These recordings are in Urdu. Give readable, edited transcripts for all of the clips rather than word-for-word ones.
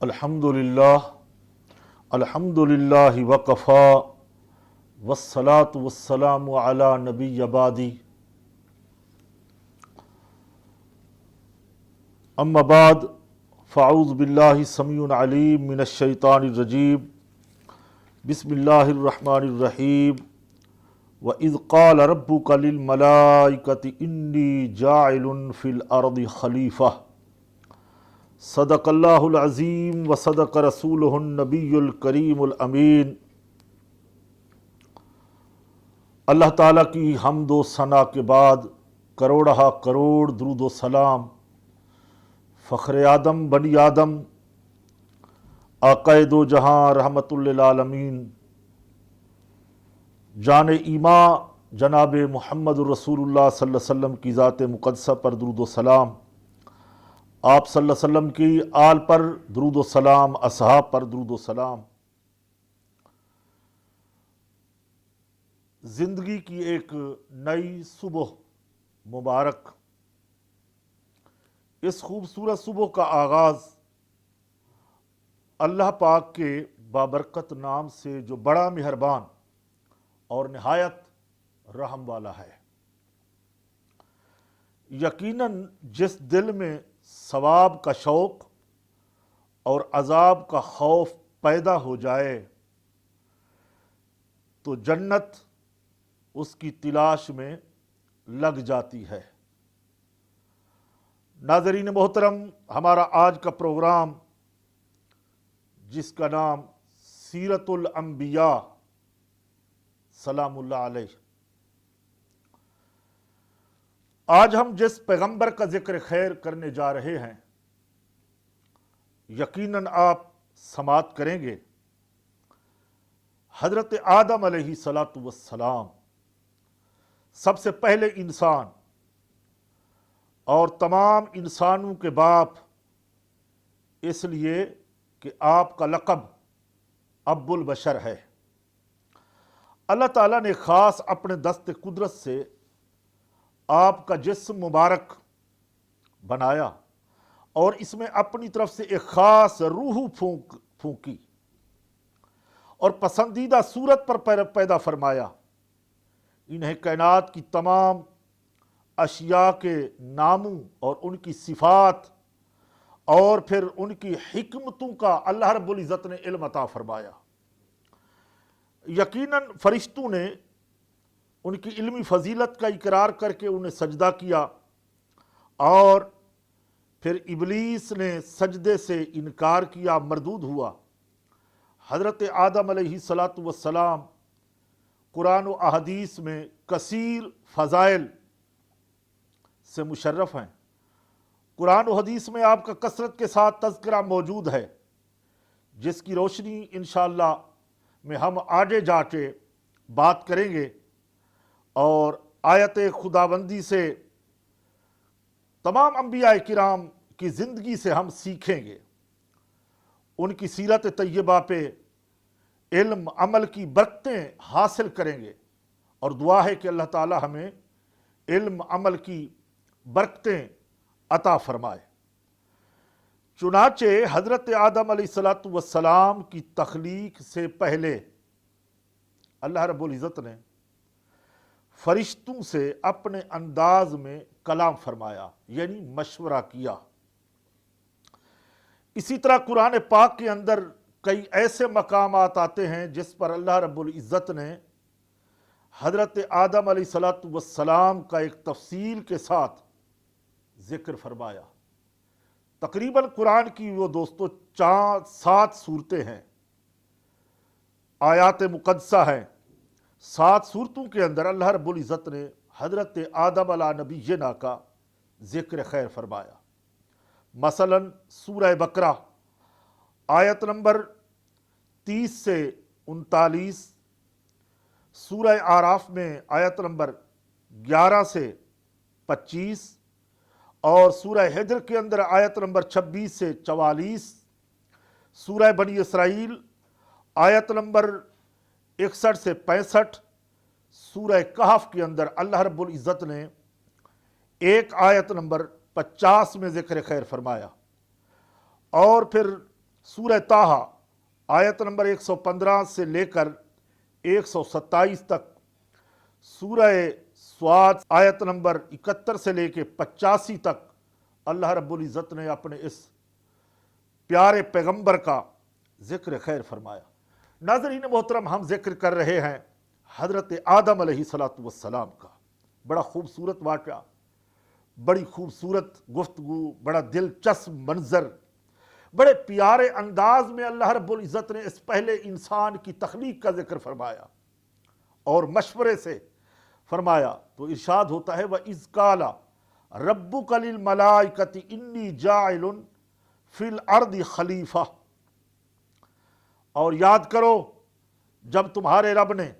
الحمدللہ وکفا والصلاة والسلام علی نبی عبادی اما بعد فاعوذ باللہ السمیع العلیم من الشیطان الرجیم بسم اللہ الرحمن الرحیم وَإِذْ قَالَ رَبُّكَ لِلْمَلَائِكَةِ إِنِّي جَاعِلٌ فِي الْأَرْضِ خَلِيفَةً صدق اللہ العظیم وصدق رسولہ النبی الکریم الامین۔ اللہ تعالیٰ کی حمد و ثنا کے بعد کروڑہ کروڑ درود و سلام فخر آدم بنی آدم آقائے دو جہاں رحمت للعالمین جان ایماں جناب محمد الرسول اللہ صلی اللہ علیہ وسلم کی ذات مقدسہ پر درود و سلام، آپ صلی اللہ علیہ وسلم کی آل پر درود و سلام، اصحاب پر درود و سلام۔ زندگی کی ایک نئی صبح مبارک، اس خوبصورت صبح کا آغاز اللہ پاک کے بابرکت نام سے جو بڑا مہربان اور نہایت رحم والا ہے۔ یقیناً جس دل میں ثواب کا شوق اور عذاب کا خوف پیدا ہو جائے تو جنت اس کی تلاش میں لگ جاتی ہے۔ ناظرین محترم، ہمارا آج کا پروگرام جس کا نام سیرت الانبیاء سلام اللہ علیہ، آج ہم جس پیغمبر کا ذکر خیر کرنے جا رہے ہیں یقیناً آپ سماعت کریں گے حضرت آدم علیہ السلام، سب سے پہلے انسان اور تمام انسانوں کے باپ، اس لیے کہ آپ کا لقب ابو البشر ہے۔ اللہ تعالیٰ نے خاص اپنے دست قدرت سے آپ کا جسم مبارک بنایا اور اس میں اپنی طرف سے ایک خاص روح پھونکی اور پسندیدہ صورت پر پیدا فرمایا۔ انہیں کائنات کی تمام اشیاء کے ناموں اور ان کی صفات اور پھر ان کی حکمتوں کا اللہ رب العزت نے علم عطا فرمایا۔ یقیناً فرشتوں نے ان کی علمی فضیلت کا اقرار کر کے انہیں سجدہ کیا اور پھر ابلیس نے سجدے سے انکار کیا، مردود ہوا۔ حضرت آدم علیہ السلام قرآن و احادیث میں کثیر فضائل سے مشرف ہیں۔ قرآن و حدیث میں آپ کا کثرت کے ساتھ تذکرہ موجود ہے، جس کی روشنی انشاءاللہ میں ہم آگے جا کے بات کریں گے اور آیت خداوندی سے تمام انبیاء کرام کی زندگی سے ہم سیکھیں گے، ان کی سیرت طیبہ پہ علم عمل کی برکتیں حاصل کریں گے، اور دعا ہے کہ اللہ تعالی ہمیں علم عمل کی برکتیں عطا فرمائے۔ چنانچہ حضرت آدم علیہ السلام کی تخلیق سے پہلے اللہ رب العزت نے فرشتوں سے اپنے انداز میں کلام فرمایا، یعنی مشورہ کیا۔ اسی طرح قرآن پاک کے اندر کئی ایسے مقامات آتے ہیں جس پر اللہ رب العزت نے حضرت آدم علیہ السلام کا ایک تفصیل کے ساتھ ذکر فرمایا۔ تقریباً قرآن کی وہ دوستو 7 صورتیں ہیں، آیات مقدسہ ہیں۔ 7 صورتوں کے اندر اللہ رب العزت نے حضرت آدم علیہ نبینا کا ذکر خیر فرمایا۔ مثلا سورہ بقرہ آیت نمبر 30 سے 39، سورہ اعراف میں آیت نمبر 11 سے 25، اور سورہ حجر کے اندر آیت نمبر 26 سے 44، سورہ بنی اسرائیل آیت نمبر 61 سے 65، سورہ کہف کے اندر اللہ رب العزت نے ایک آیت نمبر 50 میں ذکر خیر فرمایا، اور پھر سورہ طٰہٰ آیت نمبر 115 سے لے کر 127 تک، سورہ صاد آیت نمبر 71 سے لے کے 85 تک اللہ رب العزت نے اپنے اس پیارے پیغمبر کا ذکر خیر فرمایا۔ ناظرین محترم، ہم ذکر کر رہے ہیں حضرت آدم علیہ السلام کا۔ بڑا خوبصورت واقعہ، بڑی خوبصورت گفتگو، بڑا دلچسپ منظر، بڑے پیارے انداز میں اللہ رب العزت نے اس پہلے انسان کی تخلیق کا ذکر فرمایا اور مشورے سے فرمایا۔ تو ارشاد ہوتا ہے وَإِذْ قَالَ رَبُّكَ لِلْمَلَائِكَةِ إِنِّي جَاعِلٌ فِي الْأَرْضِ خلیفہ۔ اور یاد کرو جب تمہارے رب نے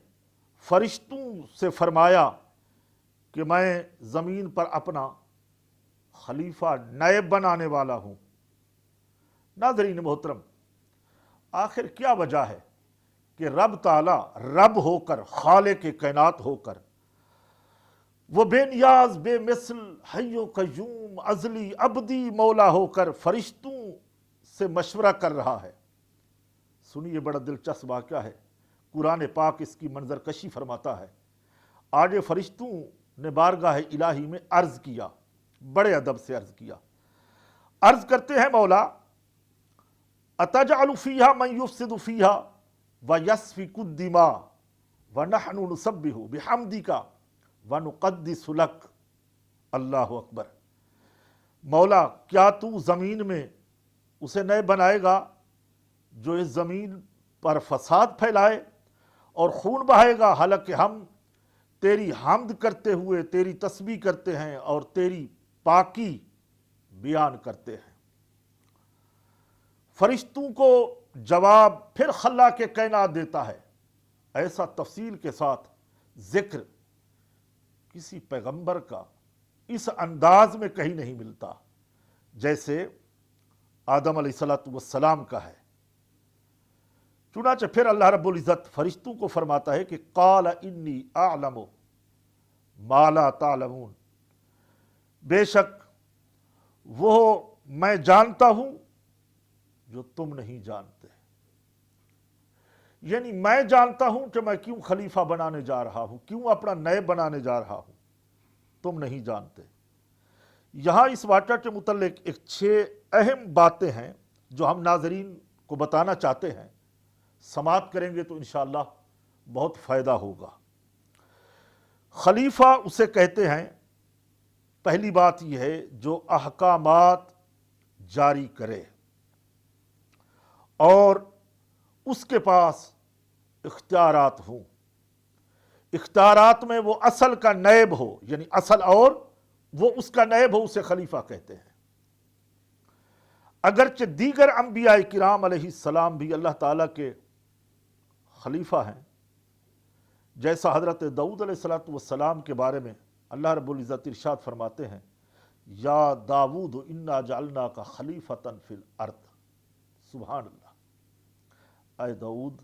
فرشتوں سے فرمایا کہ میں زمین پر اپنا خلیفہ نائب بنانے والا ہوں۔ ناظرین محترم، آخر کیا وجہ ہے کہ رب تعالیٰ رب ہو کر، خالق کائنات ہو کر، وہ بے نیاز، بے مثل، حی و قیوم، ازلی ابدی مولا ہو کر فرشتوں سے مشورہ کر رہا ہے؟ سنیے، بڑا دلچسپ واقعہ ہے، قرآن پاک اس کی منظر کشی فرماتا ہے۔ آج فرشتوں نے بارگاہ الہی میں عرض کیا، بڑے ادب سے عرض کیا، عرض کرتے ہیں مولا اتجعل فیہا من یفسد فیہا ویسفک الدماء ونحن نسبح بحمدک ونقدس لک۔ اللہ اکبر۔ مولا، کیا تو زمین میں اسے نئے بنائے گا جو اس زمین پر فساد پھیلائے اور خون بہائے گا، حالانکہ ہم تیری حمد کرتے ہوئے تیری تسبیح کرتے ہیں اور تیری پاکی بیان کرتے ہیں۔ فرشتوں کو جواب پھر خلاق کائنات دیتا ہے۔ ایسا تفصیل کے ساتھ ذکر کسی پیغمبر کا اس انداز میں کہیں نہیں ملتا جیسے آدم علیہ السلام کا ہے۔ چنانچہ پھر اللہ رب العزت فرشتوں کو فرماتا ہے کہ قال انی اعلم ما لا تعلمون، بے شک وہ میں جانتا ہوں جو تم نہیں جانتے۔ یعنی میں جانتا ہوں کہ میں کیوں خلیفہ بنانے جا رہا ہوں، کیوں اپنا نائب بنانے جا رہا ہوں، تم نہیں جانتے۔ یہاں اس واقعہ کے متعلق 6 اہم باتیں ہیں جو ہم ناظرین کو بتانا چاہتے ہیں۔ سماعت کریں گے تو انشاءاللہ بہت فائدہ ہوگا۔ خلیفہ اسے کہتے ہیں، پہلی بات یہ ہے جو احکامات جاری کرے اور اس کے پاس اختیارات ہوں، اختیارات میں وہ اصل کا نائب ہو، یعنی اصل اور وہ اس کا نائب ہو، اسے خلیفہ کہتے ہیں۔ اگرچہ دیگر انبیاء کرام علیہ السلام بھی اللہ تعالیٰ کے خلیفہ ہیں، جیسا حضرت داؤد علیہ السلام کے بارے میں اللہ رب العزت ارشاد فرماتے ہیں یا داؤد انا جعلناک خلیفۃ فی الارض۔ سبحان اللہ۔ اے داؤد،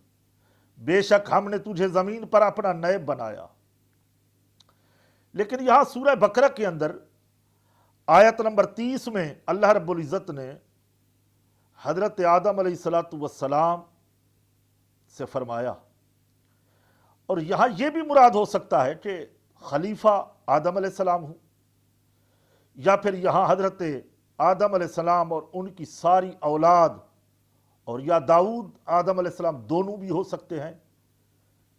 بے شک ہم نے تجھے زمین پر اپنا نائب بنایا۔ لیکن یہاں سورہ بقرہ کے اندر آیت نمبر 30 میں اللہ رب العزت نے حضرت آدم علیہ السلام سے فرمایا، اور یہاں یہ بھی مراد ہو سکتا ہے کہ خلیفہ آدم علیہ السلام ہوں، یا پھر یہاں حضرت آدم علیہ السلام اور ان کی ساری اولاد، اور یا داؤد آدم علیہ السلام، دونوں بھی ہو سکتے ہیں۔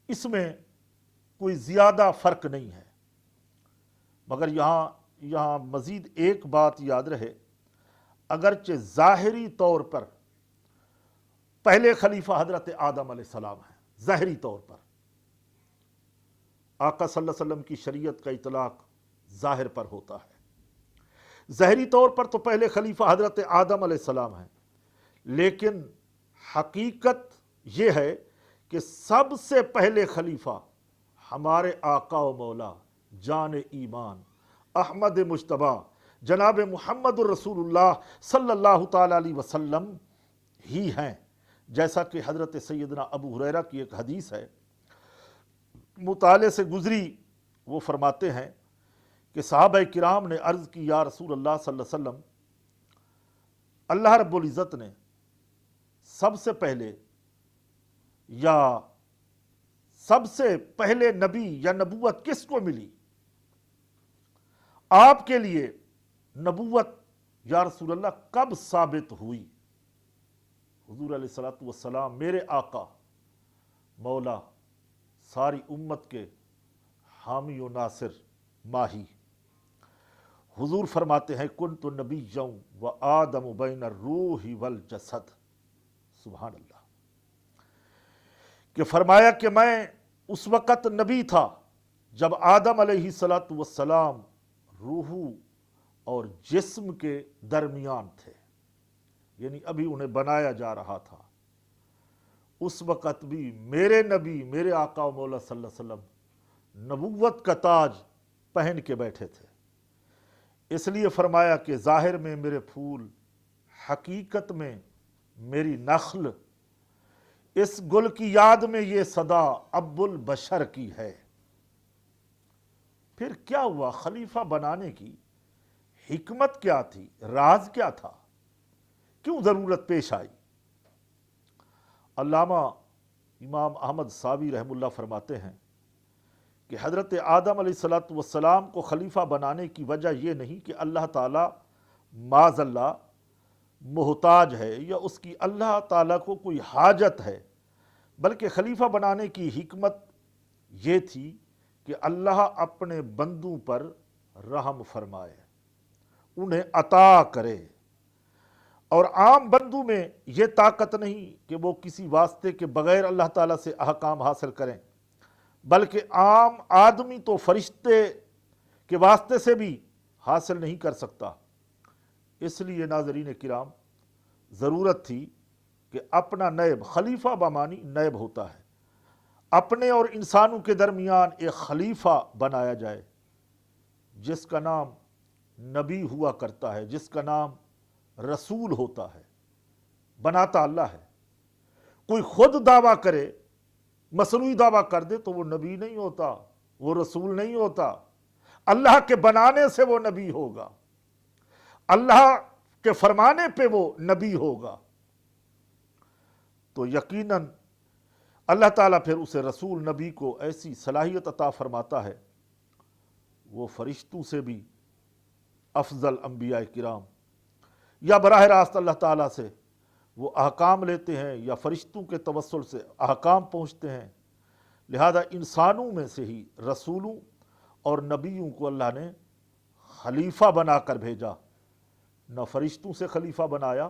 اس میں کوئی زیادہ فرق نہیں ہے، مگر یہاں مزید ایک بات یاد رہے، اگرچہ ظاہری طور پر پہلے خلیفہ حضرت آدم علیہ السلام ہیں، ظاہری طور پر آقا صلی اللہ علیہ وسلم کی شریعت کا اطلاق ظاہر پر ہوتا ہے، ظاہری طور پر تو پہلے خلیفہ حضرت آدم علیہ السلام ہیں، لیکن حقیقت یہ ہے کہ سب سے پہلے خلیفہ ہمارے آقا و مولا جان ایمان احمد مجتبی جناب محمد الرسول اللہ صلی اللہ تعالیٰ علیہ وسلم ہی ہیں، جیسا کہ حضرت سیدنا ابو ہریرہ کی ایک حدیث ہے، مطالعے سے گزری، وہ فرماتے ہیں کہ صحابہ کرام نے عرض کی یا رسول اللہ صلی اللہ علیہ وسلم، اللہ رب العزت نے سب سے پہلے یا سب سے پہلے نبی یا نبوت کس کو ملی؟ آپ کے لیے نبوت یا رسول اللہ کب ثابت ہوئی؟ حضور علیہ الصلوۃ والسلام میرے آقا مولا ساری امت کے حامی و ناصر ماہی، حضور فرماتے ہیں کنت نبیّا و آدم بین الروح والجسد، سبحان اللہ، کہ فرمایا کہ میں اس وقت نبی تھا جب آدم علیہ الصلوۃ والسلام روح اور جسم کے درمیان تھے، یعنی ابھی انہیں بنایا جا رہا تھا، اس وقت بھی میرے نبی میرے آقا و مولا صلی اللہ علیہ وسلم نبوت کا تاج پہن کے بیٹھے تھے۔ اس لیے فرمایا کہ ظاہر میں میرے پھول، حقیقت میں میری نخل، اس گل کی یاد میں یہ صدا ابو البشر کی ہے۔ پھر کیا ہوا؟ خلیفہ بنانے کی حکمت کیا تھی؟ راز کیا تھا؟ کیوں ضرورت پیش آئی؟ علامہ امام احمد ساوی رحم اللہ فرماتے ہیں کہ حضرت آدم علیہ الصلوۃ والسلام کو خلیفہ بنانے کی وجہ یہ نہیں کہ اللہ تعالیٰ معاذ اللہ محتاج ہے یا اس کی اللہ تعالیٰ کو کوئی حاجت ہے، بلکہ خلیفہ بنانے کی حکمت یہ تھی کہ اللہ اپنے بندوں پر رحم فرمائے، انہیں عطا کرے، اور عام بندوں میں یہ طاقت نہیں کہ وہ کسی واسطے کے بغیر اللہ تعالیٰ سے احکام حاصل کریں، بلکہ عام آدمی تو فرشتے کے واسطے سے بھی حاصل نہیں کر سکتا۔ اس لیے ناظرین کرام ضرورت تھی کہ اپنا نائب، خلیفہ بمانی نائب ہوتا ہے، اپنے اور انسانوں کے درمیان ایک خلیفہ بنایا جائے جس کا نام نبی ہوا کرتا ہے، جس کا نام رسول ہوتا ہے، بناتا اللہ ہے۔ کوئی خود دعویٰ کرے، مصنوعی دعویٰ کر دے تو وہ نبی نہیں ہوتا، وہ رسول نہیں ہوتا، اللہ کے بنانے سے وہ نبی ہوگا، اللہ کے فرمانے پہ وہ نبی ہوگا، تو یقیناً اللہ تعالیٰ پھر اسے رسول نبی کو ایسی صلاحیت عطا فرماتا ہے، وہ فرشتوں سے بھی افضل انبیاء کرام، یا براہ راست اللہ تعالیٰ سے وہ احکام لیتے ہیں یا فرشتوں کے توسل سے احکام پہنچتے ہیں، لہذا انسانوں میں سے ہی رسولوں اور نبیوں کو اللہ نے خلیفہ بنا کر بھیجا، نہ فرشتوں سے خلیفہ بنایا،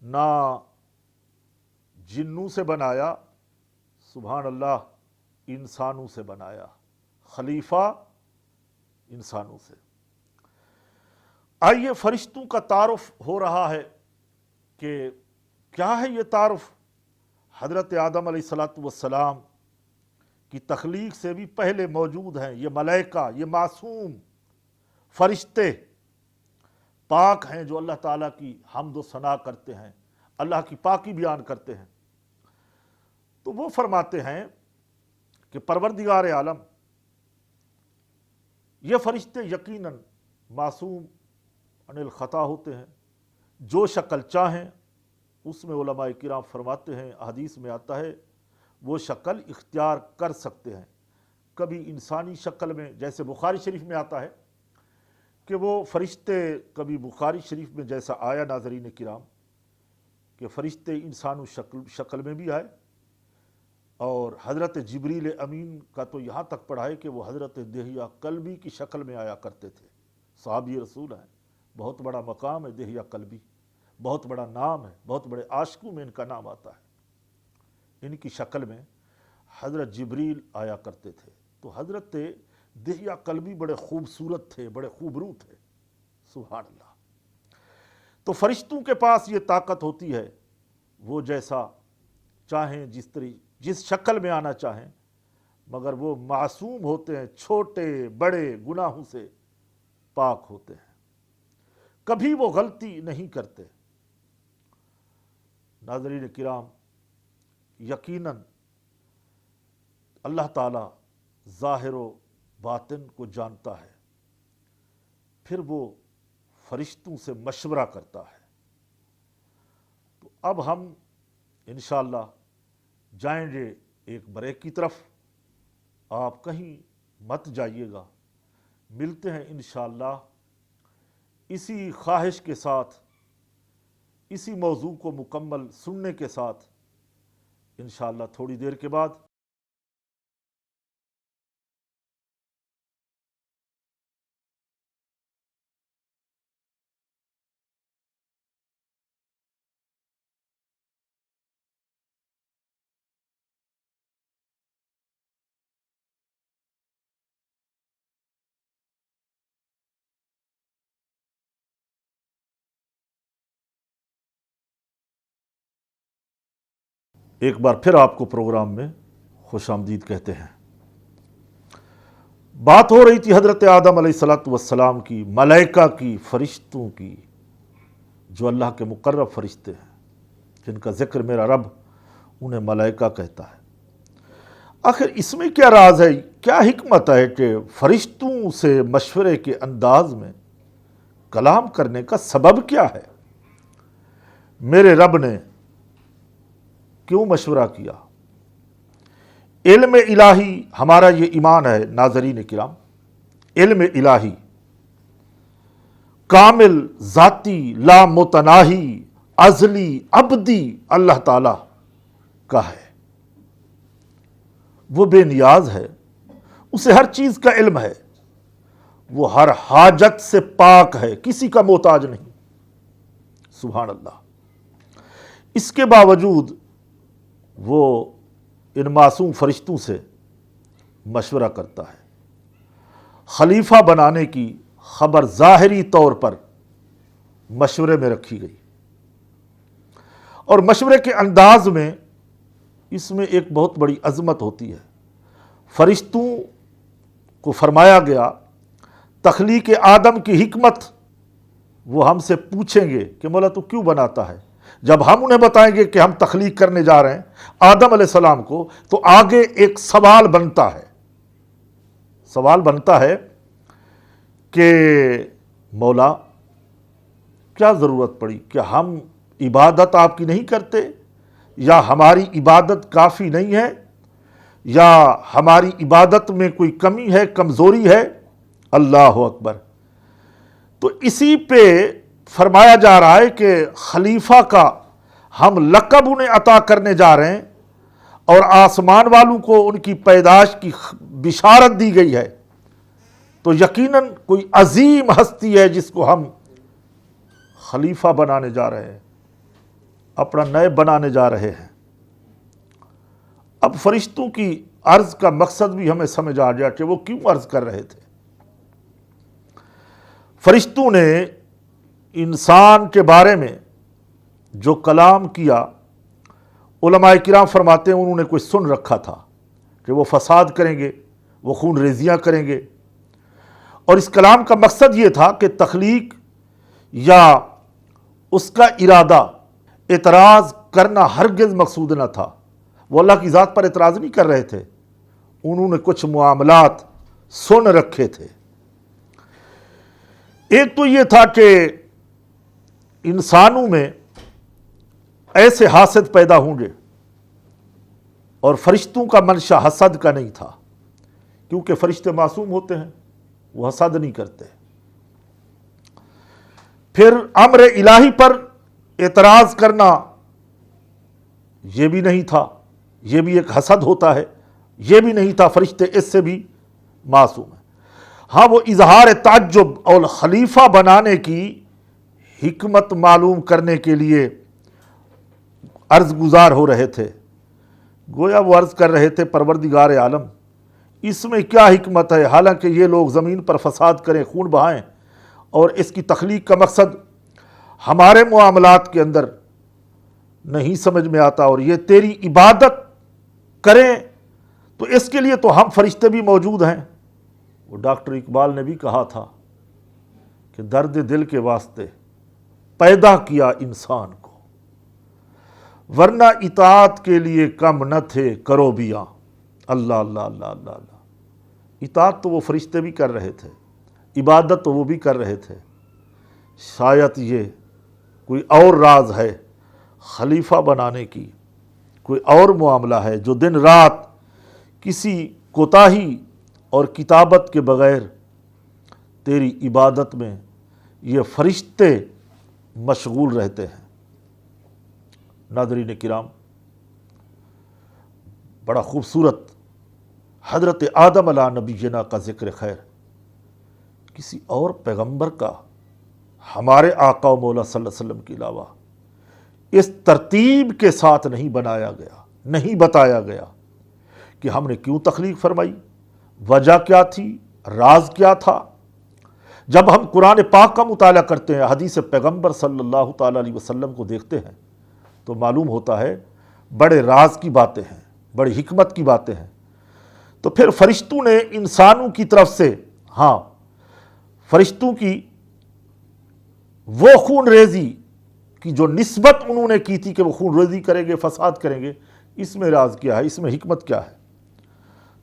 نہ جنوں سے بنایا، سبحان اللہ، انسانوں سے بنایا، خلیفہ انسانوں سے۔ آئیے فرشتوں کا تعارف ہو رہا ہے کہ کیا ہے یہ تعارف؟ حضرت آدم علیہ الصلوۃ والسلام کی تخلیق سے بھی پہلے موجود ہیں یہ ملائکہ، یہ معصوم فرشتے پاک ہیں جو اللہ تعالیٰ کی حمد و ثنا کرتے ہیں، اللہ کی پاکی بیان کرتے ہیں۔ تو وہ فرماتے ہیں کہ پروردگار عالم، یہ فرشتے یقیناً معصوم عن الخطا ہوتے ہیں، جو شکل چاہیں اس میں علماء کرام فرماتے ہیں، حدیث میں آتا ہے وہ شکل اختیار کر سکتے ہیں، کبھی انسانی شکل میں، جیسے بخاری شریف میں آتا ہے کہ وہ فرشتے، کبھی بخاری شریف میں جیسا آیا ناظرین کرام کہ فرشتے انسانوں شکل میں بھی آئے، اور حضرت جبریل امین کا تو یہاں تک پڑھا ہے کہ وہ حضرت دہیہ کلبی کی شکل میں آیا کرتے تھے، صحابی رسول ہیں، بہت بڑا مقام ہے دہیہ کلبی، بہت بڑا نام ہے، بہت بڑے عاشقوں میں ان کا نام آتا ہے، ان کی شکل میں حضرت جبریل آیا کرتے تھے۔ تو حضرت دہیہ کلبی بڑے خوبصورت تھے، بڑے خوبرو تھے، سبحان اللہ۔ تو فرشتوں کے پاس یہ طاقت ہوتی ہے، وہ جیسا چاہیں، جس شکل میں آنا چاہیں، مگر وہ معصوم ہوتے ہیں، چھوٹے بڑے گناہوں سے پاک ہوتے ہیں، کبھی وہ غلطی نہیں کرتے۔ ناظرین کرام، یقیناً اللہ تعالیٰ ظاہر و باطن کو جانتا ہے، پھر وہ فرشتوں سے مشورہ کرتا ہے۔ تو اب ہم انشاءاللہ جائیں گے ایک بریک کی طرف. آپ کہیں مت جائیے گا. ملتے ہیں انشاءاللہ اسی خواہش کے ساتھ، اسی موضوع کو مکمل سننے کے ساتھ انشاءاللہ تھوڑی دیر کے بعد. ایک بار پھر آپ کو پروگرام میں خوش آمدید کہتے ہیں. بات ہو رہی تھی حضرت آدم علیہ السلام کی، ملائکہ کی، فرشتوں کی، جو اللہ کے مقرب فرشتے ہیں، جن کا ذکر میرا رب انہیں ملائکہ کہتا ہے. آخر اس میں کیا راز ہے، کیا حکمت ہے کہ فرشتوں سے مشورے کے انداز میں کلام کرنے کا سبب کیا ہے؟ میرے رب نے کیوں مشورہ کیا؟ علم الہی، ہمارا یہ ایمان ہے ناظرین کرام، علم الہی کامل، ذاتی، لامتناہی، ازلی، ابدی اللہ تعالی کا ہے. وہ بے نیاز ہے، اسے ہر چیز کا علم ہے، وہ ہر حاجت سے پاک ہے، کسی کا محتاج نہیں. سبحان اللہ. اس کے باوجود وہ ان معصوم فرشتوں سے مشورہ کرتا ہے. خلیفہ بنانے کی خبر ظاہری طور پر مشورے میں رکھی گئی، اور مشورے کے انداز میں اس میں ایک بہت بڑی عظمت ہوتی ہے. فرشتوں کو فرمایا گیا تخلیق آدم کی حکمت وہ ہم سے پوچھیں گے کہ مولا تو کیوں بناتا ہے. جب ہم انہیں بتائیں گے کہ ہم تخلیق کرنے جا رہے ہیں آدم علیہ السلام کو، تو آگے ایک سوال بنتا ہے کہ مولا کیا ضرورت پڑی، کہ ہم عبادت آپ کی نہیں کرتے، یا ہماری عبادت کافی نہیں ہے، یا ہماری عبادت میں کوئی کمی ہے، کمزوری ہے. اللہ اکبر. تو اسی پہ فرمایا جا رہا ہے کہ خلیفہ کا ہم لقب انہیں عطا کرنے جا رہے ہیں، اور آسمان والوں کو ان کی پیدائش کی بشارت دی گئی ہے. تو یقیناً کوئی عظیم ہستی ہے جس کو ہم خلیفہ بنانے جا رہے ہیں، اپنا نائب بنانے جا رہے ہیں. اب فرشتوں کی عرض کا مقصد بھی ہمیں سمجھ آ گیا کہ وہ کیوں عرض کر رہے تھے. فرشتوں نے انسان کے بارے میں جو کلام کیا، علماء کرام فرماتے ہیں انہوں نے کوئی سن رکھا تھا کہ وہ فساد کریں گے، وہ خون ریزیاں کریں گے، اور اس کلام کا مقصد یہ تھا کہ تخلیق یا اس کا ارادہ اعتراض کرنا ہرگز مقصود نہ تھا. وہ اللہ کی ذات پر اعتراض نہیں کر رہے تھے، انہوں نے کچھ معاملات سن رکھے تھے. ایک تو یہ تھا کہ انسانوں میں ایسے حاسد پیدا ہوں گے، اور فرشتوں کا منشا حسد کا نہیں تھا، کیونکہ فرشتے معصوم ہوتے ہیں، وہ حسد نہیں کرتے. پھر امر الہی پر اعتراض کرنا یہ بھی نہیں تھا، یہ بھی ایک حسد ہوتا ہے، یہ بھی نہیں تھا. فرشتے اس سے بھی معصوم ہیں. ہاں، وہ اظہار تعجب اور خلیفہ بنانے کی حکمت معلوم کرنے کے لیے عرض گزار ہو رہے تھے. گویا وہ عرض کر رہے تھے پروردگار عالم، اس میں کیا حکمت ہے، حالانکہ یہ لوگ زمین پر فساد کریں، خون بہائیں، اور اس کی تخلیق کا مقصد ہمارے معاملات کے اندر نہیں سمجھ میں آتا، اور یہ تیری عبادت کریں تو اس کے لیے تو ہم فرشتے بھی موجود ہیں. وہ ڈاکٹر اقبال نے بھی کہا تھا کہ درد دل کے واسطے پیدا کیا انسان کو، ورنہ اطاعت کے لیے کم نہ تھے کرو بیاں. اللہ اللہ اللہ اللہ اللہ. اطاعت تو وہ فرشتے بھی کر رہے تھے، عبادت تو وہ بھی کر رہے تھے. شاید یہ کوئی اور راز ہے خلیفہ بنانے کی کوئی اور معاملہ ہے جو دن رات کسی کوتاہی اور کتابت کے بغیر تیری عبادت میں یہ فرشتے مشغول رہتے ہیں۔ ناظرین کرام، بڑا خوبصورت حضرت آدم علیہ نبینا کا ذکر خیر کسی اور پیغمبر کا ہمارے آقا و مولا صلی اللہ علیہ وسلم کے علاوہ اس ترتیب کے ساتھ نہیں بنایا گیا، نہیں بتایا گیا کہ ہم نے کیوں تخلیق فرمائی، وجہ کیا تھی، راز کیا تھا۔ جب ہم قرآن پاک کا مطالعہ کرتے ہیں، حدیث پیغمبر صلی اللہ تعالیٰ علیہ وسلم کو دیکھتے ہیں تو معلوم ہوتا ہے بڑے راز کی باتیں ہیں، بڑی حکمت کی باتیں ہیں۔ تو پھر فرشتوں نے انسانوں کی طرف سے، فرشتوں کی وہ خون ریزی کی جو نسبت انہوں نے کی تھی کہ وہ خون ریزی کریں گے، فساد کریں گے، اس میں راز کیا ہے، اس میں حکمت کیا ہے؟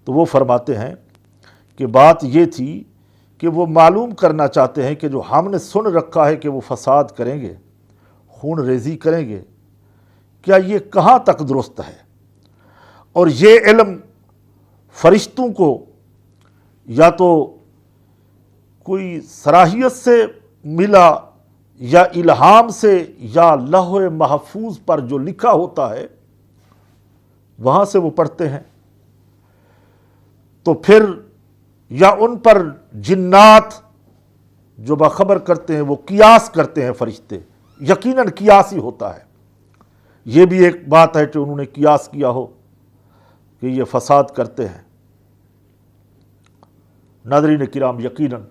تو وہ فرماتے ہیں کہ بات یہ تھی کہ وہ معلوم کرنا چاہتے ہیں کہ جو ہم نے سن رکھا ہے کہ وہ فساد کریں گے، خون ریزی کریں گے، کیا یہ کہاں تک درست ہے؟ اور یہ علم فرشتوں کو یا تو کوئی صلاحیت سے ملا یا الہام سے یا لوح محفوظ پر جو لکھا ہوتا ہے وہاں سے وہ پڑھتے ہیں، تو پھر یا ان پر جنات جو باخبر کرتے ہیں وہ قیاس کرتے ہیں فرشتے، یقیناً قیاس ہی ہوتا ہے۔ یہ بھی ایک بات ہے کہ انہوں نے قیاس کیا ہو کہ یہ فساد کرتے ہیں۔ ناظرین کرام، یقیناً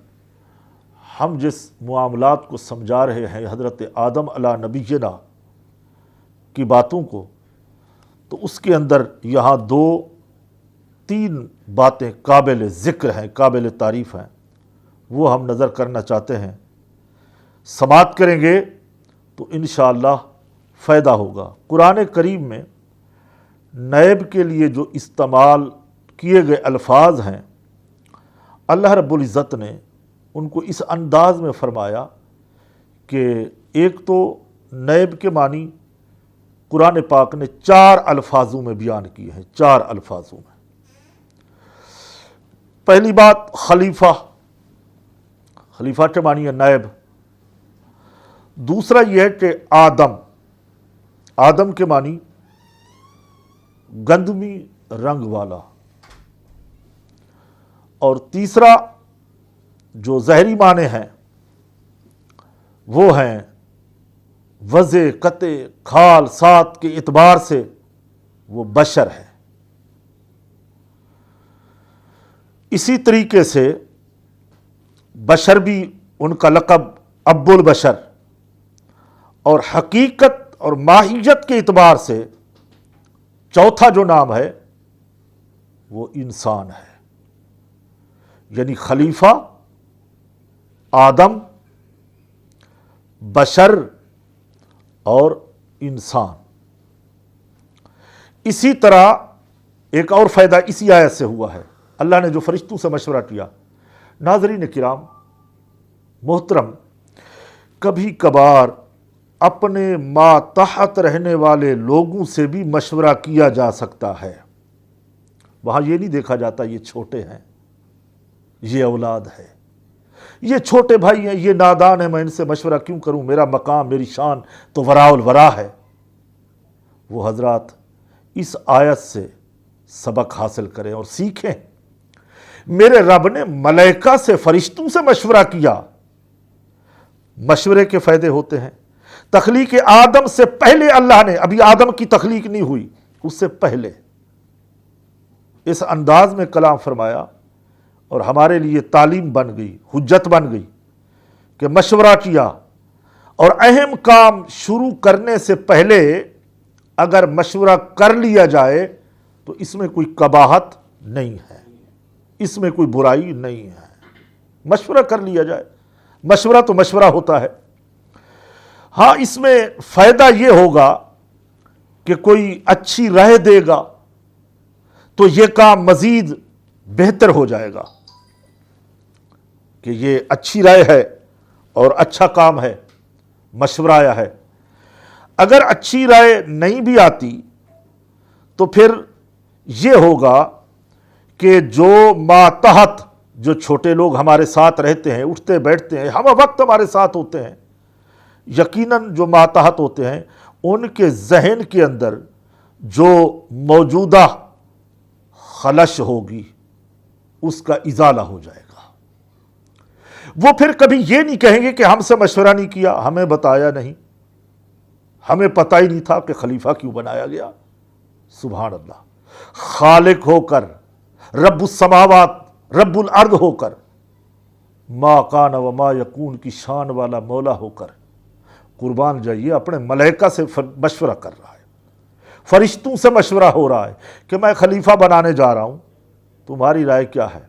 ہم جس معاملات کو سمجھا رہے ہیں حضرت آدم علیہ نبینا کی باتوں کو، تو اس کے اندر یہاں 2-3 باتیں قابل ذکر ہیں، قابل تعریف ہیں، وہ ہم نظر کرنا چاہتے ہیں۔ سماعت کریں گے تو انشاءاللہ فائدہ ہوگا۔ قرآن کریم میں نیب کے لیے جو استعمال کیے گئے الفاظ ہیں، اللہ رب العزت نے ان کو اس انداز میں فرمایا کہ ایک تو نیب کے معنی قرآن پاک نے 4 الفاظوں میں بیان کیے ہیں، 4 الفاظوں میں۔ پہلی بات خلیفہ، خلیفہ کے معنی ہے نیب۔ دوسرا یہ ہے کہ آدم کے معنی گندمی رنگ والا، اور تیسرا جو ظاہری معنی ہیں وہ ہیں وضع، قطع، کھال، سات کے اعتبار سے وہ بشر ہے۔ اسی طریقے سے بشر بھی ان کا لقب ابو البشر، اور حقیقت اور ماہیت کے اعتبار سے چوتھا جو نام ہے وہ انسان ہے۔ یعنی خلیفہ، آدم، بشر اور انسان۔ اسی طرح ایک اور فائدہ اسی آیت سے ہوا ہے، اللہ نے جو فرشتوں سے مشورہ کیا۔ ناظرین کرام محترم، کبھی کبھار اپنے ماتحت رہنے والے لوگوں سے بھی مشورہ کیا جا سکتا ہے۔ وہاں یہ نہیں دیکھا جاتا یہ چھوٹے ہیں، یہ اولاد ہے، یہ چھوٹے بھائی ہیں، یہ نادان ہیں، میں ان سے مشورہ کیوں کروں، میرا مقام، میری شان تو وراء الورا ہے۔ وہ حضرات اس آیت سے سبق حاصل کریں اور سیکھیں۔ میرے رب نے ملائکہ سے، فرشتوں سے مشورہ کیا، مشورے کے فائدے ہوتے ہیں۔ تخلیق آدم سے پہلے اللہ نے، ابھی آدم کی تخلیق نہیں ہوئی، اس سے پہلے اس انداز میں کلام فرمایا، اور ہمارے لیے تعلیم بن گئی، حجت بن گئی کہ مشورہ کیا، اور اہم کام شروع کرنے سے پہلے اگر مشورہ کر لیا جائے تو اس میں کوئی قباحت نہیں ہے، اس میں کوئی برائی نہیں ہے۔ مشورہ کر لیا جائے، مشورہ تو مشورہ ہوتا ہے۔ ہاں، اس میں فائدہ یہ ہوگا کہ کوئی اچھی رائے دے گا تو یہ کام مزید بہتر ہو جائے گا کہ یہ اچھی رائے ہے اور اچھا کام ہے، مشورہ آیا ہے۔ اگر اچھی رائے نہیں بھی آتی تو پھر یہ ہوگا کہ جو ماتحت جو چھوٹے لوگ ہمارے ساتھ رہتے ہیں، اٹھتے بیٹھتے ہیں، ہم وقت ہمارے ساتھ ہوتے ہیں، یقیناً جو ماتحت ہوتے ہیں ان کے ذہن کے اندر جو موجودہ خلش ہوگی اس کا ازالہ ہو جائے گا۔ وہ پھر کبھی یہ نہیں کہیں گے کہ ہم سے مشورہ نہیں کیا، ہمیں بتایا نہیں، ہمیں پتہ ہی نہیں تھا کہ خلیفہ کیوں بنایا گیا۔ سبحان اللہ، خالق ہو کر، رب السماوات رب الارض ہو کر، ما کان و ما یکون کی شان والا مولا ہو کر، قربان جائیے اپنے ملائکہ سے مشورہ کر رہا ہے، فرشتوں سے مشورہ ہو رہا ہے کہ میں خلیفہ بنانے جا رہا ہوں، تمہاری رائے کیا ہے؟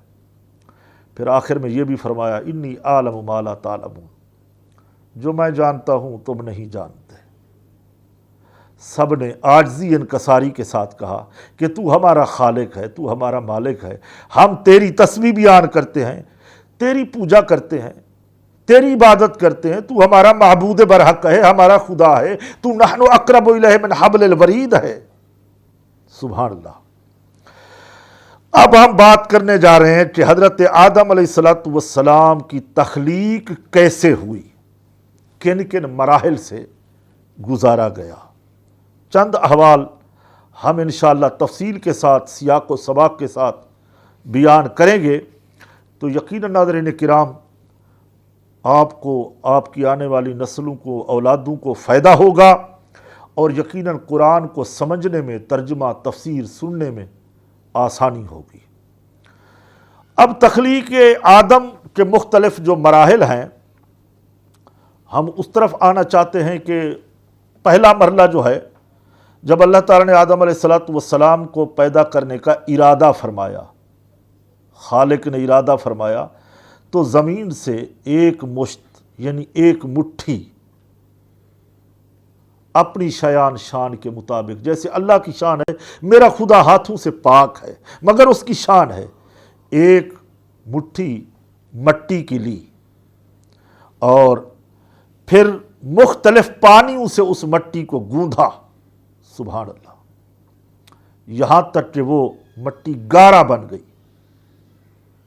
پھر آخر میں یہ بھی فرمایا انی اعلم ما لا تعلمون، جو میں جانتا ہوں تم نہیں جانتے۔ سب نے عاجزی انکساری کے ساتھ کہا کہ تو ہمارا خالق ہے، تو ہمارا مالک ہے، ہم تیری تسبیح بیان کرتے ہیں، تیری پوجا کرتے ہیں، تیری عبادت کرتے ہیں، تو ہمارا معبود برحق ہے، ہمارا خدا ہے، تو نحن اقرب الیہ من حبل الورید ہے۔ سبحان اللہ۔ اب ہم بات کرنے جا رہے ہیں کہ حضرت آدم علیہ السلام کی تخلیق کیسے ہوئی، کن کن مراحل سے گزارا گیا۔ چند احوال ہم انشاءاللہ تفصیل کے ساتھ، سیاق و سباق کے ساتھ بیان کریں گے، تو یقیناً ناظرین کرام آپ کو، آپ کی آنے والی نسلوں کو، اولادوں کو فائدہ ہوگا، اور یقیناً قرآن کو سمجھنے میں، ترجمہ تفسیر سننے میں آسانی ہوگی۔ اب تخلیق آدم کے مختلف جو مراحل ہیں، ہم اس طرف آنا چاہتے ہیں کہ پہلا مرحلہ جو ہے، جب اللہ تعالیٰ نے آدم علیہ السلام کو پیدا کرنے کا ارادہ فرمایا، خالق نے ارادہ فرمایا، تو زمین سے ایک مشت یعنی ایک مٹھی اپنی شیان شان کے مطابق، جیسے اللہ کی شان ہے میرا خدا ہاتھوں سے پاک ہے، مگر اس کی شان ہے ایک مٹھی مٹی کی لی، اور پھر مختلف پانیوں سے اس مٹی کو گوندھا۔ سبحان اللہ، یہاں تک کہ وہ مٹی گارا بن گئی،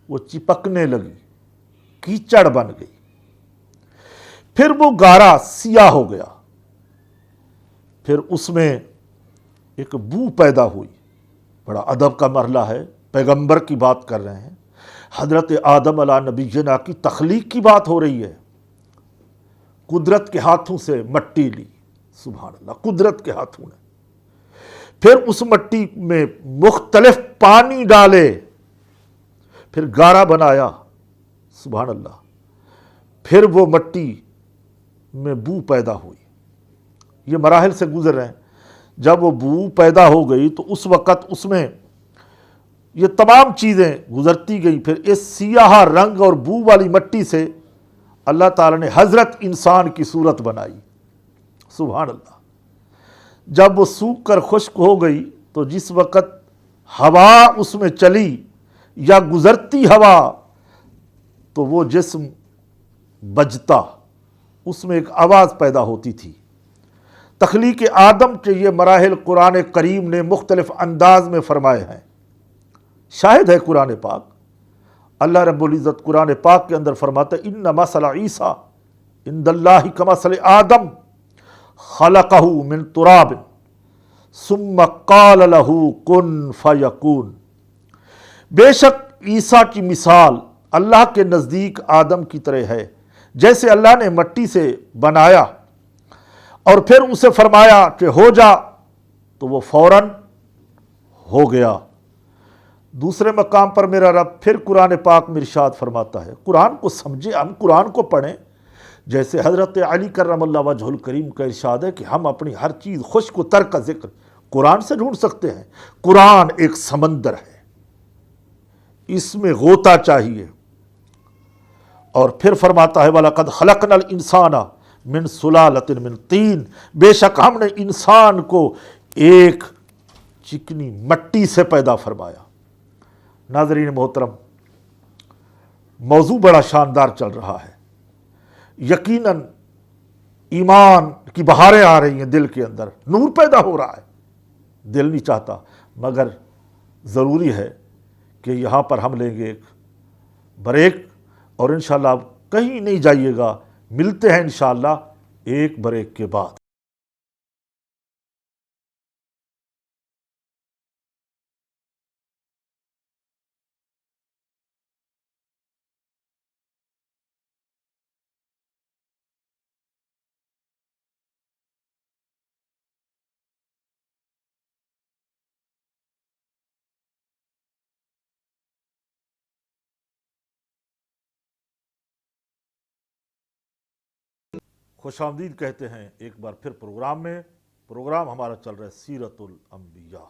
وہ چپکنے لگی، کیچڑ بن گئی، پھر وہ گارا سیاہ ہو گیا، پھر اس میں ایک بو پیدا ہوئی۔ بڑا ادب کا مرحلہ ہے، پیغمبر کی بات کر رہے ہیں، حضرت آدم علیہ نبینا کی تخلیق کی بات ہو رہی ہے، قدرت کے ہاتھوں سے مٹی لی، سبحان اللہ، قدرت کے ہاتھوں نے، پھر اس مٹی میں مختلف پانی ڈالے، پھر گارا بنایا، سبحان اللہ، پھر وہ مٹی میں بو پیدا ہوئی۔ یہ مراحل سے گزر رہے ہیں۔ جب وہ بو پیدا ہو گئی تو اس وقت اس میں یہ تمام چیزیں گزرتی گئی، پھر اس سیاہ رنگ اور بو والی مٹی سے اللہ تعالیٰ نے حضرت انسان کی صورت بنائی، سبحان اللہ۔ جب وہ سوکھ کر خشک ہو گئی تو جس وقت ہوا اس میں چلی یا گزرتی ہوا تو وہ جسم بجتا، اس میں ایک آواز پیدا ہوتی تھی۔ تخلیق آدم کے یہ مراحل قرآن کریم نے مختلف انداز میں فرمائے ہیں، شاہد ہے قرآن پاک۔ اللہ رب العزت قرآن پاک کے اندر فرماتا ہے ان مثل عیسیٰ عند اللہ کمثل آدم خلقہ من تراب ثم قال له کن فیکون۔ بے شک عیسیٰ کی مثال اللہ کے نزدیک آدم کی طرح ہے، جیسے اللہ نے مٹی سے بنایا اور پھر اسے فرمایا کہ ہو جا تو وہ فوراً ہو گیا۔ دوسرے مقام پر میرا رب پھر قرآن پاک میں ارشاد فرماتا ہے، قرآن کو سمجھے، ہم قرآن کو پڑھیں، جیسے حضرت علی کرم اللہ وجہ الکریم کا ارشاد ہے کہ ہم اپنی ہر چیز خشک و تر کا ذکر قرآن سے ڈھونڈ سکتے ہیں۔ قرآن ایک سمندر ہے، اس میں غوطہ چاہیے۔ اور پھر فرماتا ہے وَلَقَدْ خَلَقْنَا الْإِنسَانَ مِنْ سُلَالَةٍ مِنْ طِينٍ، بے شک ہم نے انسان کو ایک چکنی مٹی سے پیدا فرمایا۔ ناظرین محترم، موضوع بڑا شاندار چل رہا ہے۔ یقیناً ایمان کی بہاریں آ رہی ہیں دل کے اندر، نور پیدا ہو رہا ہے. دل نہیں چاہتا، مگر ضروری ہے کہ یہاں پر ہم لیں گے ایک بریک، اور انشاءاللہ آپ کہیں نہیں جائیے گا، ملتے ہیں انشاءاللہ ایک بریک کے بعد. خوش آمدید کہتے ہیں ایک بار پھر پروگرام میں. پروگرام ہمارا چل رہا ہے سیرت الانبیاء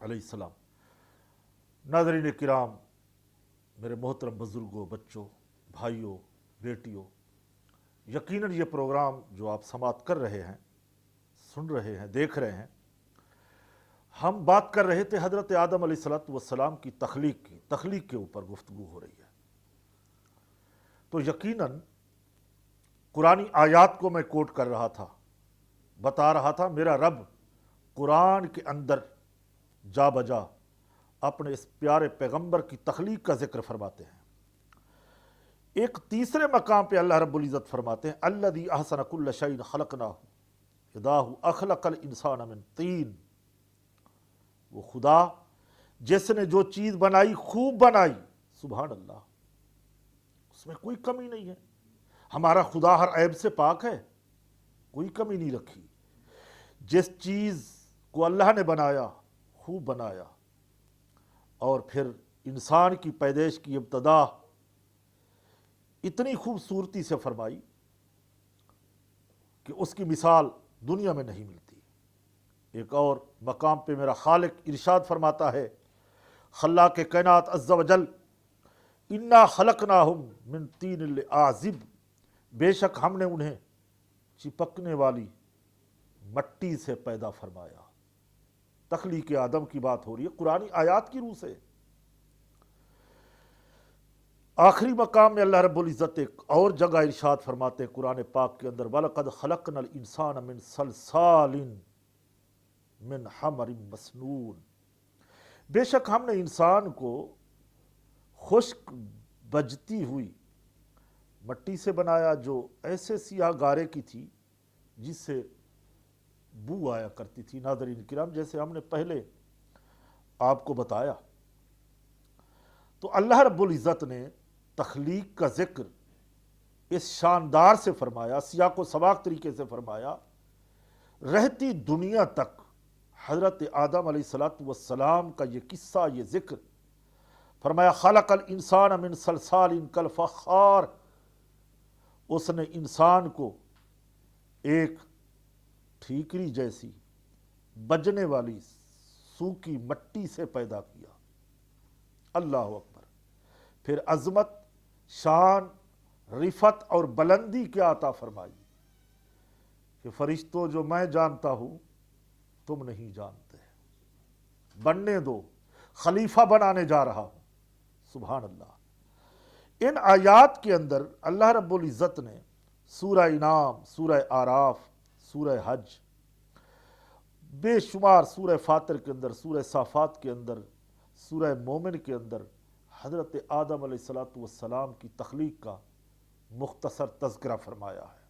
علیہ السلام. ناظرین کرام، میرے محترم بزرگوں، بچوں، بھائیوں، بیٹیوں، یقیناً یہ پروگرام جو آپ سماعت کر رہے ہیں، سن رہے ہیں، دیکھ رہے ہیں، ہم بات کر رہے تھے حضرت آدم علیہ السلام کی تخلیق کے اوپر گفتگو ہو رہی ہے. تو یقیناً قرآنی آیات کو میں کوٹ کر رہا تھا، بتا رہا تھا میرا رب قرآن کے اندر جا بجا اپنے اس پیارے پیغمبر کی تخلیق کا ذکر فرماتے ہیں. ایک تیسرے مقام پہ اللہ رب العزت فرماتے ہیں الذی احسن کل شیء خلقناہ اذا اخلق الانسان من طین. وہ خدا جس نے جو چیز بنائی خوب بنائی، سبحان اللہ، اس میں کوئی کمی نہیں ہے. ہمارا خدا ہر عیب سے پاک ہے، کوئی کمی نہیں رکھی. جس چیز کو اللہ نے بنایا خوب بنایا، اور پھر انسان کی پیدائش کی ابتدا اتنی خوبصورتی سے فرمائی کہ اس کی مثال دنیا میں نہیں ملتی. ایک اور مقام پہ میرا خالق ارشاد فرماتا ہے، خلاق کائنات عز و جل، انا خلقناہم من طین لازب، بے شک ہم نے انہیں چپکنے والی مٹی سے پیدا فرمایا. تخلیق آدم کی بات ہو رہی ہے قرآنی آیات کی روح سے. آخری مقام میں اللہ رب العزت ایک اور جگہ ارشاد فرماتے ہیں قرآن پاک کے اندر، وَلَقَدْ خَلَقْنَا الْإِنسَانَ مِنْ صَلْصَالٍ مِنْ حَمَرٍ مَسْنُونٍ. بے شک ہم نے انسان کو خشک بجتی ہوئی مٹی سے بنایا، جو ایسے سیاہ گارے کی تھی جس سے بو آیا کرتی تھی. ناظرین کرام، جیسے ہم نے پہلے آپ کو بتایا، تو اللہ رب العزت نے تخلیق کا ذکر اس شاندار سے فرمایا، سیاق و سباق طریقے سے فرمایا. رہتی دنیا تک حضرت آدم علیہ السلام کا یہ قصہ، یہ ذکر فرمایا خلق الانسان من صلصال کالفخار. اس نے انسان کو ایک ٹھیکری جیسی بجنے والی سوکھی مٹی سے پیدا کیا. اللہ اکبر. پھر عظمت، شان، رفعت اور بلندی کیا عطا فرمائی کہ فرشتوں جو میں جانتا ہوں تم نہیں جانتے، بننے دو، خلیفہ بنانے جا رہا ہوں. سبحان اللہ. ان آیات کے اندر اللہ رب العزت نے سورہ انعام، سورہ اعراف، سورہ حج، بے شمار سورہ فاطر کے اندر، سورہ صافات کے اندر، سورہ مومن کے اندر حضرت آدم علیہ السلام کی تخلیق کا مختصر تذکرہ فرمایا ہے.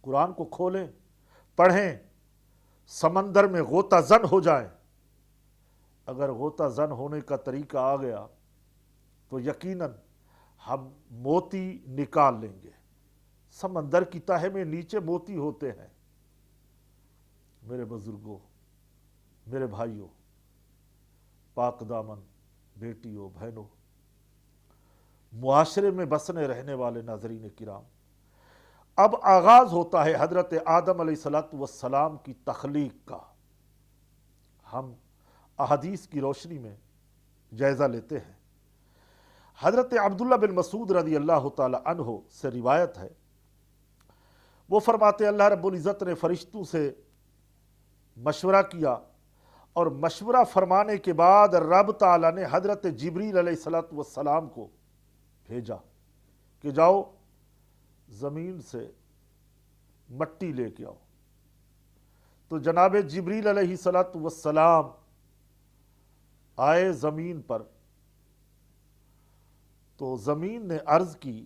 قرآن کو کھولیں، پڑھیں، سمندر میں غوطہ زن ہو جائیں. اگر غوطہ زن ہونے کا طریقہ آ گیا تو یقیناً ہم موتی نکال لیں گے. سمندر کی تہہ میں نیچے موتی ہوتے ہیں. میرے بزرگوں، میرے بھائیوں، پاک دامن بیٹیوں، بہنوں، معاشرے میں بسنے رہنے والے ناظرین کرام، اب آغاز ہوتا ہے حضرت آدم علیہ السلام کی تخلیق کا. ہم احادیث کی روشنی میں جائزہ لیتے ہیں. حضرت عبداللہ بن مسعود رضی اللہ تعالی عنہ سے روایت ہے، وہ فرماتے اللہ رب العزت نے فرشتوں سے مشورہ کیا، اور مشورہ فرمانے کے بعد رب تعالیٰ نے حضرت جبریل علیہ السلام کو بھیجا کہ جاؤ زمین سے مٹی لے کے آؤ۔ تو جناب جبریل علیہ السلام آئے زمین پر، تو زمین نے عرض کی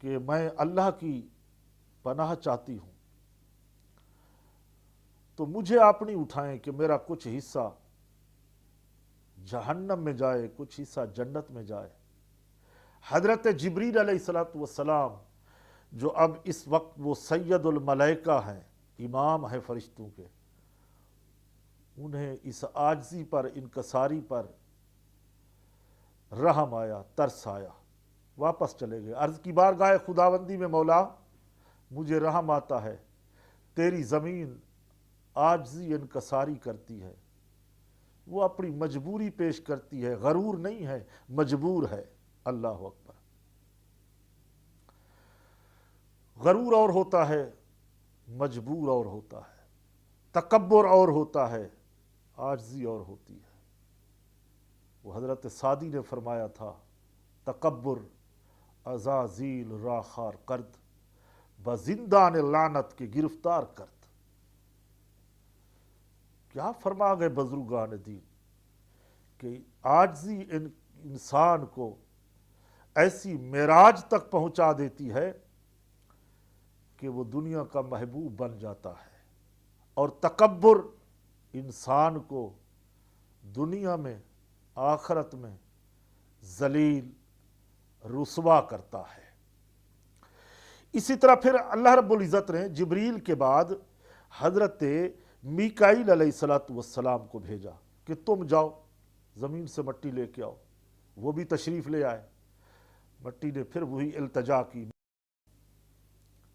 کہ میں اللہ کی پناہ چاہتی ہوں، تو مجھے آپ نہیں اٹھائیں کہ میرا کچھ حصہ جہنم میں جائے، کچھ حصہ جنت میں جائے۔ حضرت جبریل علیہ السلام جو اب اس وقت وہ سید الملائکہ ہیں، امام ہیں فرشتوں کے، انہیں اس عاجزی پر، انکساری پر رحم آیا، ترس آیا، واپس چلے گئے۔ عرض کی بارگاہ خداوندی میں مولا مجھے رحم آتا ہے، تیری زمین عاجزی انکساری کرتی ہے، وہ اپنی مجبوری پیش کرتی ہے، غرور نہیں ہے، مجبور ہے۔ اللہ اکبر۔ غرور اور ہوتا ہے، مجبور اور ہوتا ہے، تکبر اور ہوتا ہے، عاجزی اور ہوتی ہے۔ وہ حضرت سعدی نے فرمایا تھا، تکبر عزازیل راخار کرد، بزندان لعنت کے گرفتار کرد۔ کیا فرما گئے بزرگان دین کہ عاجزی انسان کو ایسی معراج تک پہنچا دیتی ہے کہ وہ دنیا کا محبوب بن جاتا ہے، اور تکبر انسان کو دنیا میں، آخرت میں ذلیل، رسوا کرتا ہے۔ اسی طرح پھر اللہ رب العزت نے جبریل کے بعد حضرت میکائیل علیہ السلام کو بھیجا کہ تم جاؤ زمین سے مٹی لے کے آؤ۔ وہ بھی تشریف لے آئے۔ مٹی نے پھر وہی التجا کی،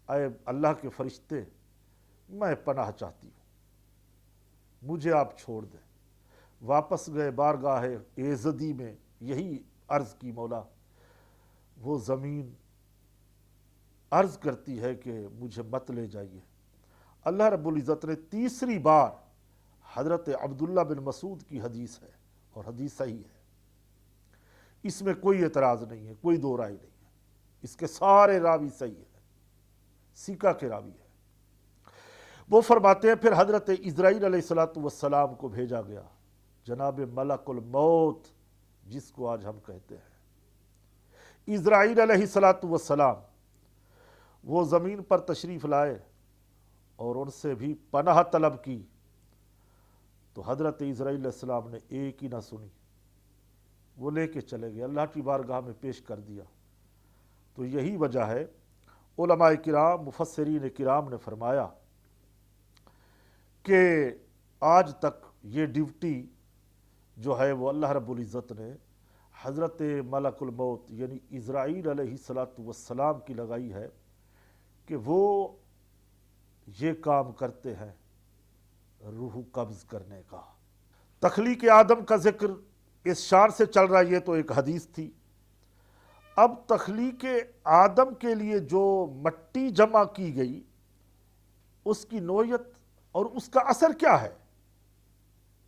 اے اللہ کے فرشتے، میں پناہ چاہتی ہوں، مجھے آپ چھوڑ دیں۔ واپس گئے بارگاہ ایزدی میں، یہی عرض کی مولا وہ زمین عرض کرتی ہے کہ مجھے مت لے جائیے۔ اللہ رب العزت نے تیسری بار، حضرت عبداللہ بن مسعود کی حدیث ہے اور حدیث صحیح ہے، اس میں کوئی اعتراض نہیں ہے، کوئی دو رائے نہیں ہے، اس کے سارے راوی صحیح ہیں، سیکا کے راوی ہے۔ وہ فرماتے ہیں پھر حضرت اسرائیل علیہ السلام کو بھیجا گیا، جناب ملک الموت جس کو آج ہم کہتے ہیں، اسرائیل علیہ السلام وہ زمین پر تشریف لائے اور ان سے بھی پناہ طلب کی، تو حضرت اسرائیل علیہ السلام نے ایک ہی نہ سنی، وہ لے کے چلے گئے، اللہ کی بارگاہ میں پیش کر دیا۔ تو یہی وجہ ہے، علماء کرام، مفسرین کرام نے فرمایا کہ آج تک یہ ڈیوٹی جو ہے وہ اللہ رب العزت نے حضرت ملک الموت یعنی اسرائیل علیہ السلام کی لگائی ہے کہ وہ یہ کام کرتے ہیں روح قبض کرنے کا۔ تخلیق آدم کا ذکر اس شان سے چل رہا ہے، یہ تو ایک حدیث تھی۔ اب تخلیق آدم کے لیے جو مٹی جمع کی گئی، اس کی نوعیت اور اس کا اثر کیا ہے،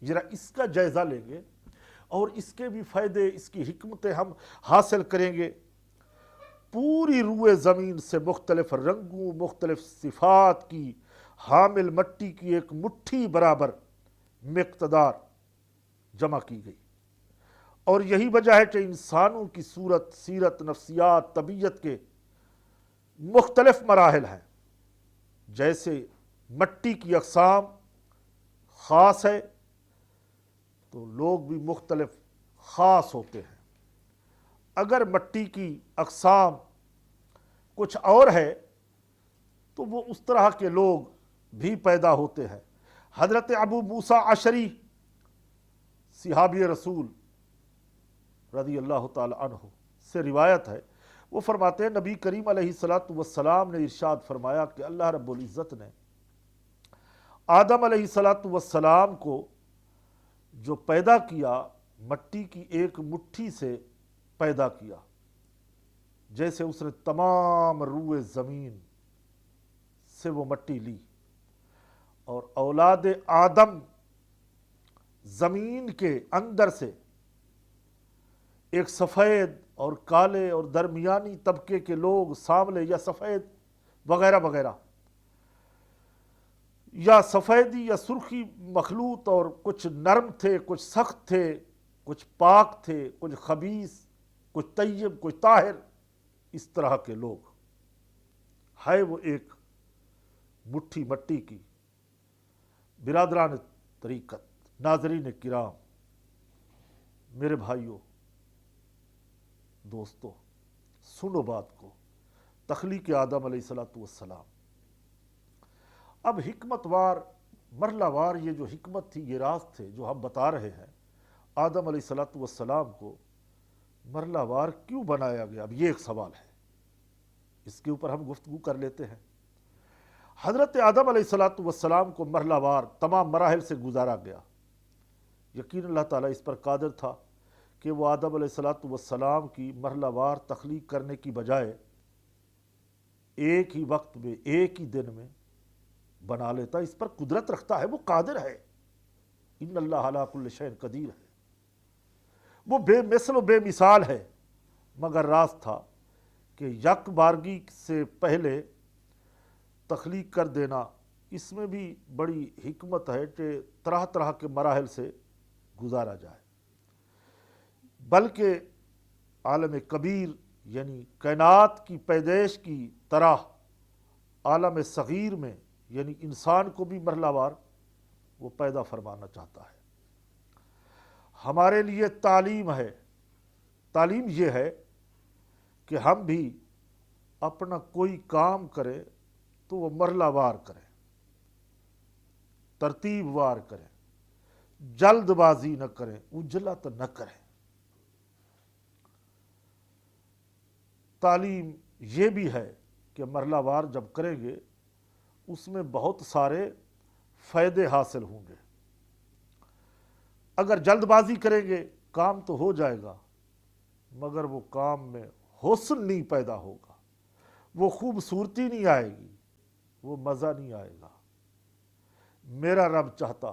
ذرا اس کا جائزہ لیں گے اور اس کے بھی فائدے، اس کی حکمتیں ہم حاصل کریں گے۔ پوری روئے زمین سے مختلف رنگوں، مختلف صفات کی حامل مٹی کی ایک مٹھی برابر مقدار جمع کی گئی، اور یہی وجہ ہے کہ انسانوں کی صورت، سیرت، نفسیات، طبیعت کے مختلف مراحل ہیں۔ جیسے مٹی کی اقسام خاص ہے تو لوگ بھی مختلف خاص ہوتے ہیں۔ اگر مٹی کی اقسام کچھ اور ہے تو وہ اس طرح کے لوگ بھی پیدا ہوتے ہیں۔ حضرت ابو موسیٰ اشعری صحابی رسول رضی اللہ تعالی عنہ سے روایت ہے، وہ فرماتے ہیں نبی کریم علیہ السلام نے ارشاد فرمایا کہ اللہ رب العزت نے آدم علیہ السلام کو جو پیدا کیا، مٹی کی ایک مٹھی سے پیدا کیا، جیسے اس نے تمام روئے زمین سے وہ مٹی لی، اور اولاد آدم زمین کے اندر سے ایک سفید اور کالے اور درمیانی طبقے کے لوگ، سانولے یا سفید وغیرہ وغیرہ، یا سفیدی یا سرخی مخلوط، اور کچھ نرم تھے، کچھ سخت تھے، کچھ پاک تھے، کچھ خبیث، کچھ طیب، کچھ طاہر، اس طرح کے لوگ ہے وہ ایک مٹھی مٹی کی برادران طریقت۔ ناظرین کرام، میرے بھائیوں، دوستو، سنو بات کو، تخلیق آدم علیہ السلام، اب حکمت وار مرلہ وار یہ جو حکمت تھی، یہ راز تھے جو ہم بتا رہے ہیں۔ آدم علیہ السلام کو مرلہ وار کیوں بنایا گیا؟ اب یہ ایک سوال ہے، اس کے اوپر ہم گفتگو کر لیتے ہیں۔ حضرت آدم علیہ السلام کو مرحلہ وار تمام مراحل سے گزارا گیا۔ یقین اللہ تعالیٰ اس پر قادر تھا کہ وہ آدم علیہ السلام کی مرحلہ وار تخلیق کرنے کی بجائے ایک ہی وقت میں، ایک ہی دن میں بنا لیتا۔ اس پر قدرت رکھتا ہے، وہ قادر ہے۔ ان اللہ علی کل شیء قدیر ہے، وہ بے مثل و بے مثال ہے، مگر راز تھا کہ یک بارگی سے پہلے تخلیق کر دینا، اس میں بھی بڑی حکمت ہے کہ طرح طرح کے مراحل سے گزارا جائے، بلکہ عالم کبیر یعنی کائنات کی پیدائش کی طرح عالم صغیر میں یعنی انسان کو بھی مرحلہ وار وہ پیدا فرمانا چاہتا ہے۔ ہمارے لیے تعلیم ہے، تعلیم یہ ہے کہ ہم بھی اپنا کوئی کام کریں تو وہ مرحلہ وار کریں، ترتیب وار کریں، جلد بازی نہ کریں، عجلت نہ کریں۔ تعلیم یہ بھی ہے کہ مرحلہ وار جب کریں گے اس میں بہت سارے فائدے حاصل ہوں گے۔ اگر جلد بازی کریں گے کام تو ہو جائے گا، مگر وہ کام میں حسن نہیں پیدا ہوگا، وہ خوبصورتی نہیں آئے گی، وہ مزہ نہیں آئے گا۔ میرا رب چاہتا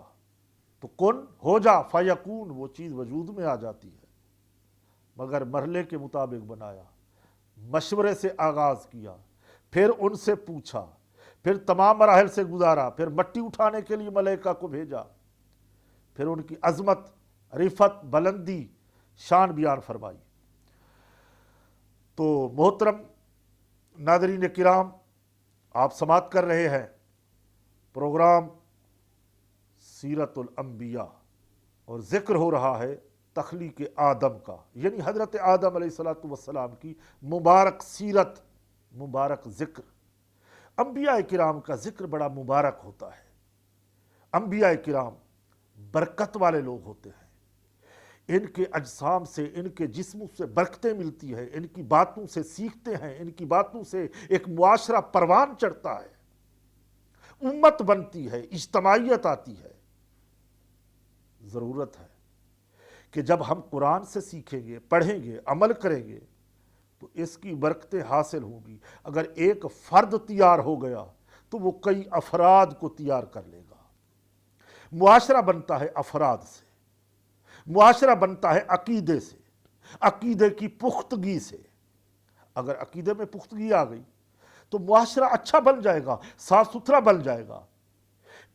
تو کن ہو جا فیکون، وہ چیز وجود میں آ جاتی ہے، مگر مرحلے کے مطابق بنایا، مشورے سے آغاز کیا، پھر ان سے پوچھا، پھر تمام مراحل سے گزارا، پھر مٹی اٹھانے کے لیے ملائکہ کو بھیجا، پھر ان کی عظمت، رفعت، بلندی، شان بیان فرمائی۔ تو محترم ناظرین کرام، آپ سماعت کر رہے ہیں پروگرام سیرت الانبیاء، اور ذکر ہو رہا ہے تخلیق آدم کا، یعنی حضرت آدم علیہ السلام کی مبارک سیرت، مبارک ذکر۔ انبیاء کرام کا ذکر بڑا مبارک ہوتا ہے۔ انبیاء کرام برکت والے لوگ ہوتے ہیں، ان کے اجسام سے، ان کے جسموں سے برکتیں ملتی ہیں، ان کی باتوں سے سیکھتے ہیں، ان کی باتوں سے ایک معاشرہ پروان چڑھتا ہے، امت بنتی ہے، اجتماعیت آتی ہے۔ ضرورت ہے کہ جب ہم قرآن سے سیکھیں گے، پڑھیں گے، عمل کریں گے تو اس کی برکتیں حاصل ہوں گی۔ اگر ایک فرد تیار ہو گیا تو وہ کئی افراد کو تیار کر لے گا۔ معاشرہ بنتا ہے افراد سے، معاشرہ بنتا ہے عقیدے سے، عقیدے کی پختگی سے۔ اگر عقیدے میں پختگی آ گئی تو معاشرہ اچھا بن جائے گا، صاف ستھرا بن جائے گا۔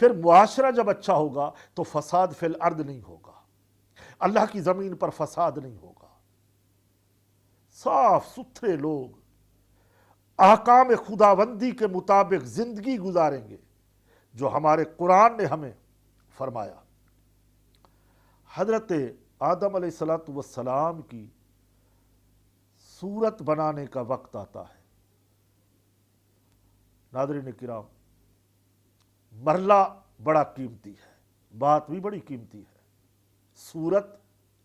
پھر معاشرہ جب اچھا ہوگا تو فساد فی الارض نہیں ہوگا، اللہ کی زمین پر فساد نہیں ہوگا۔ صاف ستھرے لوگ احکام خداوندی کے مطابق زندگی گزاریں گے، جو ہمارے قرآن نے ہمیں فرمایا۔ حضرت آدم علیہ السلام کی صورت بنانے کا وقت آتا ہے۔ ناظرین کرام، مرحلہ بڑا قیمتی ہے، بات بھی بڑی قیمتی ہے۔ صورت،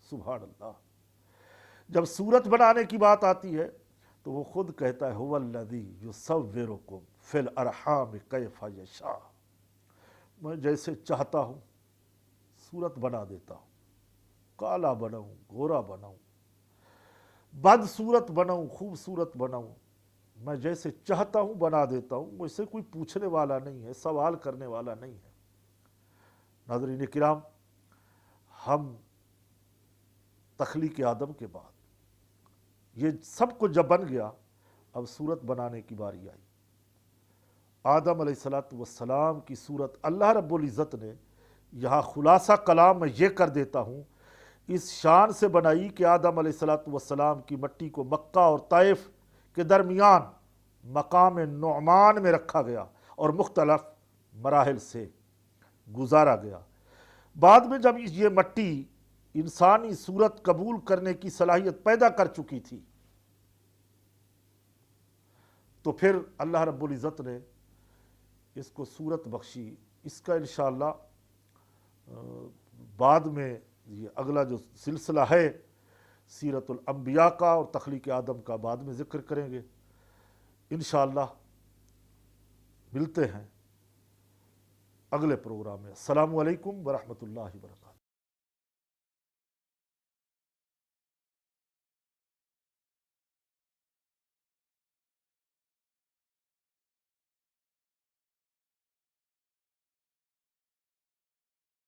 سبحان اللہ، جب صورت بنانے کی بات آتی ہے تو وہ خود کہتا ہے هو الذی یصورکم فی الارحام کیف یشاء، میں جیسے چاہتا ہوں صورت بنا دیتا ہوں، کالا بناؤں، گورا بناؤں، بد صورت بناؤں، خوبصورت بناؤں، میں جیسے چاہتا ہوں بنا دیتا ہوں، مجھ سے کوئی پوچھنے والا نہیں ہے، سوال کرنے والا نہیں ہے۔ ناظرین کرام، ہم تخلیق آدم کے بعد یہ سب کچھ جب بن گیا، اب صورت بنانے کی باری آئی۔ آدم علیہ الصلوۃ والسلام کی صورت اللہ رب العزت نے یہاں خلاصہ کلام میں یہ کر دیتا ہوں، اس شان سے بنائی کہ آدم علیہ الصلوۃ والسلام کی مٹی کو مکہ اور طائف کے درمیان مقام نعمان میں رکھا گیا اور مختلف مراحل سے گزارا گیا۔ بعد میں جب یہ مٹی انسانی صورت قبول کرنے کی صلاحیت پیدا کر چکی تھی تو پھر اللہ رب العزت نے اس کو صورت بخشی۔ اس کا انشاءاللہ بعد میں یہ اگلا جو سلسلہ ہے سیرت الانبیاء کا اور تخلیق آدم کا بعد میں ذکر کریں گے انشاءاللہ۔ ملتے ہیں اگلے پروگرام میں۔ السلام علیکم ورحمۃ اللہ وبرکاتہ۔